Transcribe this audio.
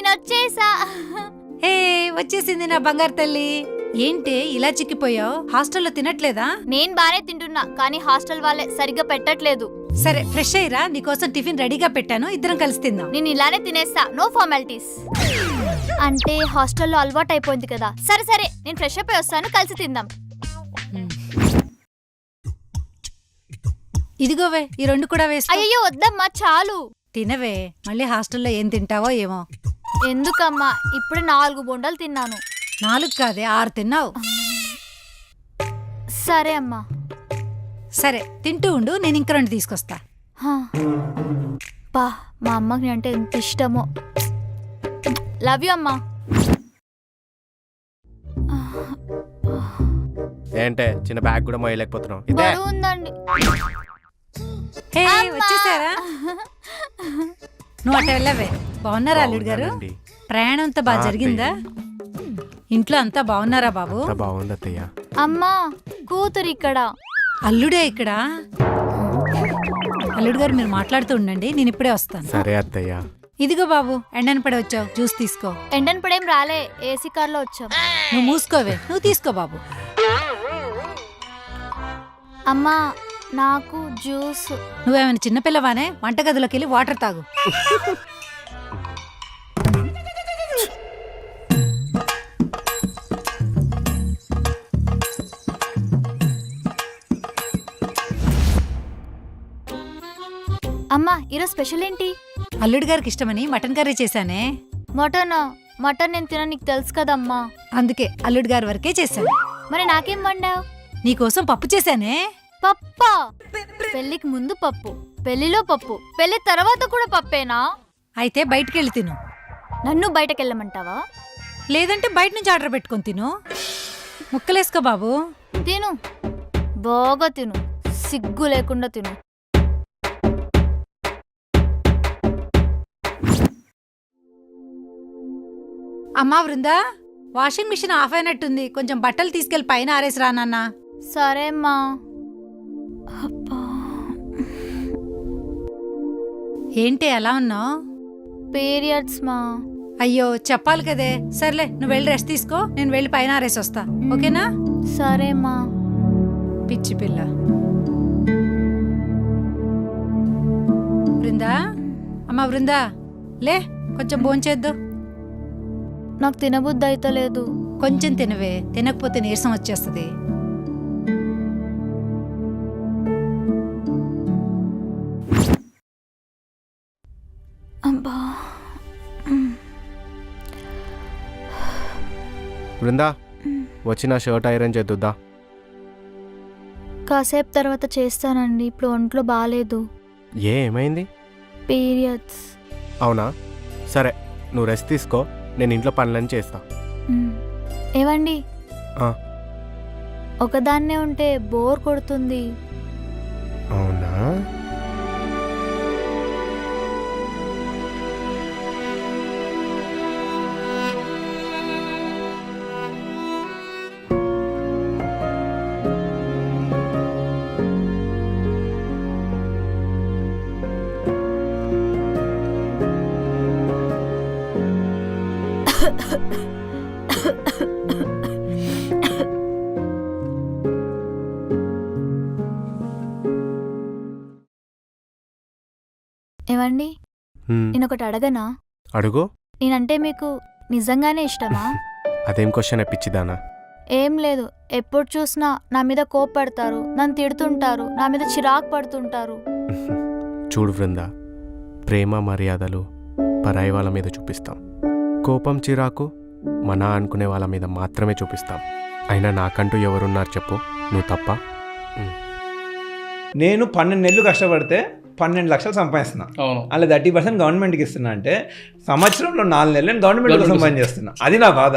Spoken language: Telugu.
నేను వచ్చేసా. హే వచ్చేసింది నా బంగారు తల్లి. ఏంటి ఇలా చిక్కిపోయావు? హాస్టల్లో తినట్లేదా? నేను బానే తింటున్నా, కానీ హాస్టల్ వాళ్ళే సరిగ్గా పెట్టట్లేదు. సరే ఫ్రెష్ అయ్యిరా, నీకోసం టిఫిన్ రెడీగా పెట్టాను, ఇద్దరం కలిసి తిందాం. నేను ఇలానే తినేస్తా, నో ఫార్మాలిటీస్. అంటే హాస్టల్లో అలవాటు అయిపోయింది కదా. సరే సరే, నేను ఫ్రెష్ అప్ అయి వస్తాను, కలిసి తిందాం. ఇదిగోవే ఈ రెండు కూడా వేస్తా. అయ్యో వద్దమ్మా, చాలు. తినవే, మళ్ళీ హాస్టల్లో ఏం తింటావో ఏమో. ఎందుకమ్మా, ఇప్పుడే 4 బొండాలు తిన్నాను. 4 కాదే 6 తిన్నావు. సరే అమ్మా. సరే తింటూ ఉండు, నేను ఇంక 2 తీసుకొస్తా. పా, మా అమ్మకి అంటే ఎంత ఇష్టమో. లవ్ యూ అమ్మా. ఏంటే చిన్న బ్యాగ్ కూడా మోయలేకపోతున్నావు? బరువు ఉందండి. హే వచ్చేసారా? నువ్వు అట్ట వెళ్ళవే. బాగున్నారా అల్లుడు గారు? ప్రయాణం అంతా బాగా జరిగిందా? ఇంట్లో అంతా బాగున్నారా బాబు? బాగుంది అత్తయ్య. అమ్మా, కూతురు ఇక్కడ. అల్లుడే ఇక్కడ? అల్లుడు గారు మీరు మాట్లాడుతూ ఉండండి, నేను ఇప్పుడే వస్తాను. సరే అత్తయ్య. ఇదిగో బాబు, ఎండన పడే వచ్చావు, జ్యూస్ తీసుకో. ఎండన్ పడేం రాలే, ఏసీ కార్లో వచ్చాం. నువ్వు మూసుకోవే, నువ్వు తీసుకో బాబు. అమ్మా నాకు జ్యూస్. నువ్వేమైనా చిన్నపిల్లవానే? వంటగదిలోకి వెళ్ళి వాటర్ తాగు. అమ్మా ఈరోజు స్పెషల్ ఏంటి? అల్లుడు గారికి ఇష్టమని మటన్ కర్రీ చేశానే. మటన్ నేను తిన, నీకు తెలుసు కదమ్మా. అందుకే అల్లుడు గారి వరకే చేశాను. మరి నాకేం వండావు? నీకోసం పప్పు చేశానే. పప్పా? పెళ్లికి ముందు పప్పు, పెళ్లిలో పప్పు, పెళ్లి తర్వాత కూడా పప్పేనా? అయితే బయటికెళ్ళి తిను. నన్ను బయటకెళ్ళమంటావా? లేదంటే బయట నుంచి ఆర్డర్ పెట్టుకొని తిను. ముక్కలేసుకో బాబు. తిను, బాగా తిను, సిగ్గు లేకుండా తిను. అమ్మా వృందా, వాషింగ్ మిషన్ ఆఫ్ అయినట్టుంది, కొంచెం బట్టలు తీసుకెళ్లి పైన ఆరేసి రా నాన్న. సరే అమ్మా. ఏంటి ఎలా ఉన్నావు? పీరియడ్స్ మా. అయ్యో చెప్పాలి కదే. సర్లే నువ్వు వెళ్ళి రెస్ట్ తీసుకో, నేను వెళ్ళి పైన ఆరేసి వస్తా, ఓకేనా? సరే మా. పిచ్చి పిల్ల. వృందా, అమ్మా వృందా, లే కొంచెం భోంచేద్దు. నాకు తినబుద్ధి అయితే లేదు. కొంచెం తినవే, తినకపోతే నీరసం వచ్చేస్తుంది. అబ్బా. బృందా, వచ్చిన షర్ట్ ఐరన్ చేద్దుద్దా? కాసేపు తర్వాత చేస్తానండి, ఇప్పుడు ఒంట్లో బాగాలేదు. ఏమైంది? పీరియడ్స్. అవునా? సరే నువ్వు రెస్ట్ తీసుకో, నేను ఇంట్లో పనులని చేస్తా. ఏవండి, ఆ. ఒకదాన్నే ఉంటే బోర్ కొడుతుంది. అవునా? ఏవండి, నేను ఒకటి అడగనా? అడుగు. నేనంటే మీకు నిజంగానే ఇష్టమా? అదేం క్వశ్చన్ పిచ్చిదానా? ఏం లేదు, ఎప్పుడు చూసినా నా మీద కోపపడతారు, నన్ను తిడుతుంటారు, నా మీద చిరాకు పడుతుంటారు. చూడు బృందా, ప్రేమ మర్యాదలు పరాయి వాళ్ళ మీద చూపిస్తాం, కోపం చిరాకు మన అనుకునే వాళ్ళ మీద మాత్రమే చూపిస్తాం. అయినా నాకంటూ ఎవరున్నారు చెప్పు? నువ్వు తప్ప. నేను 12 నెలలు కష్టపడితే 12 లక్షలు సంపాదిస్తున్నా. అలా 30% గవర్నమెంట్కి ఇస్తున్నా అంటే సంవత్సరంలో 4 నెలలు నేను గవర్నమెంట్ కోసం పని చేస్తున్నా. అది నా బాధ.